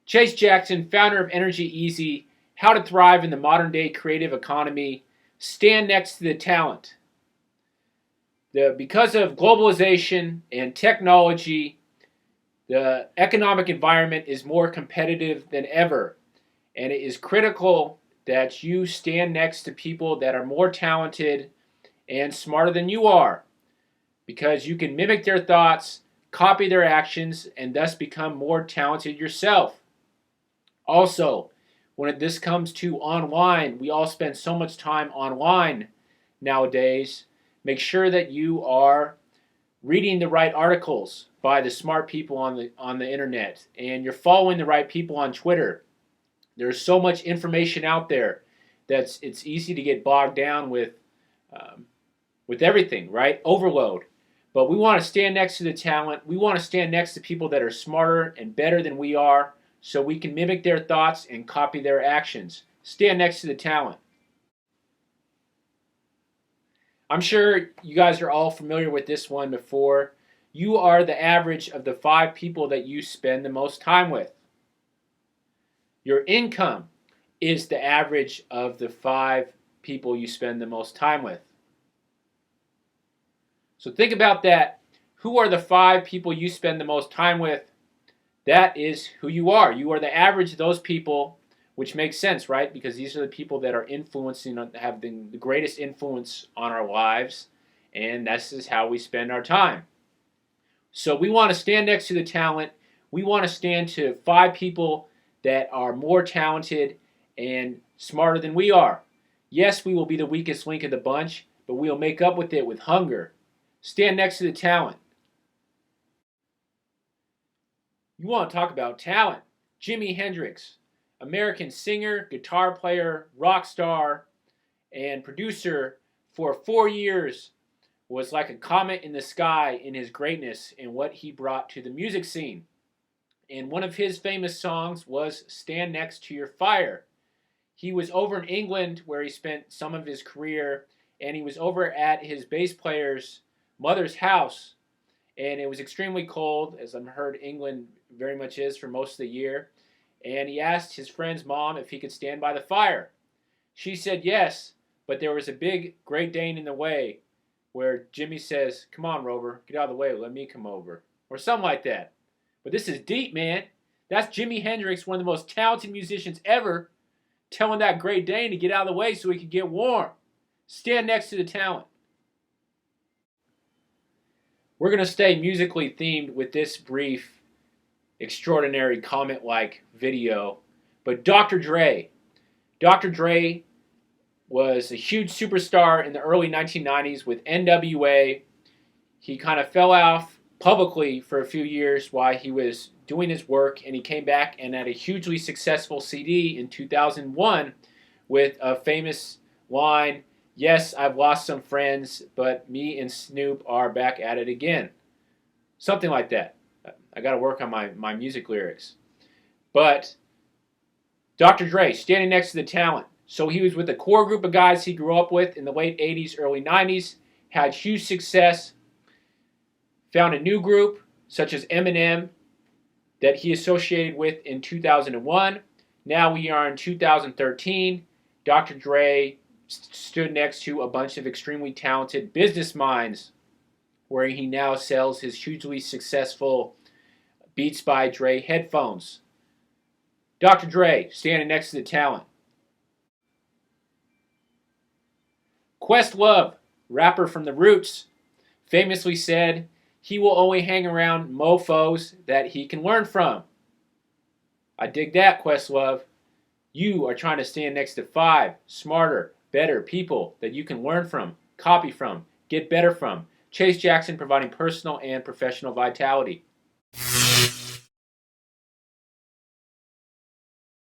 Chase Jackson, founder of Energy Easy, How to Thrive in the Modern Day Creative Economy. Stand next to the talent. Because of globalization and technology, the economic environment is more competitive than ever, and it is critical that you stand next to people that are more talented and smarter than you are, because you can mimic their thoughts, copy their actions, and thus become more talented yourself. Also, when this comes to online, we all spend so much time online nowadays. Make sure that you are reading the right articles by the smart people on the internet, and you're following the right people on Twitter. There's so much information out there that it's easy to get bogged down with everything, right? Overload. But we want to stand next to the talent. We want to stand next to people that are smarter and better than we are, so we can mimic their thoughts and copy their actions. Stand next to the talent. I'm sure you guys are all familiar with this one before. You are the average of the 5 people that you spend the most time with. Your income is the average of the 5 people you spend the most time with. So think about that. Who are the 5 people you spend the most time with? That is who you are. You are the average of those people, which makes sense, right? Because these are the people that are influencing, have the greatest influence on our lives, and this is how we spend our time. So we want to stand next to the talent. We want to stand to 5 people that are more talented and smarter than we are. Yes, we will be the weakest link of the bunch, but we will make up with it with hunger. Stand next to the talent. You want to talk about talent. Jimi Hendrix, American singer, guitar player, rock star, and producer for 4 years, was like a comet in the sky in his greatness and what he brought to the music scene. And one of his famous songs was Stand Next to Your Fire. He was over in England where he spent some of his career, and he was over at his bass player's mother's house, and it was extremely cold, as I've heard England very much is for most of the year. And he asked his friend's mom if he could stand by the fire. She said yes, but there was a big Great Dane in the way, where Jimmy says, "Come on, Rover, get out of the way, let me come over," or something like that. But this is deep, man. That's Jimi Hendrix, one of the most talented musicians ever, telling that Great Dane to get out of the way so he could get warm. Stand next to the talent. We're going to stay musically themed with this brief, extraordinary comment-like video. But Dr. Dre was a huge superstar in the early 1990s with NWA. He kind of fell off publicly for a few years while he was doing his work, and he came back and had a hugely successful CD in 2001 with a famous line, "Yes, I've lost some friends, but me and Snoop are back at it again." Something like that. I got to work on my music lyrics. But Dr. Dre, standing next to the talent. So he was with a core group of guys he grew up with in the late 80s, early 90s, had huge success, found a new group, such as Eminem, that he associated with in 2001. Now we are in 2013. Dr. Dre stood next to a bunch of extremely talented business minds, where he now sells his hugely successful Beats by Dre headphones. Dr. Dre, standing next to the talent. Questlove, rapper from the Roots, famously said he will only hang around mofos that he can learn from. I dig that, Questlove. You are trying to stand next to 5 smarter, better people that you can learn from, copy from, get better from. Chase Jackson, providing personal and professional vitality.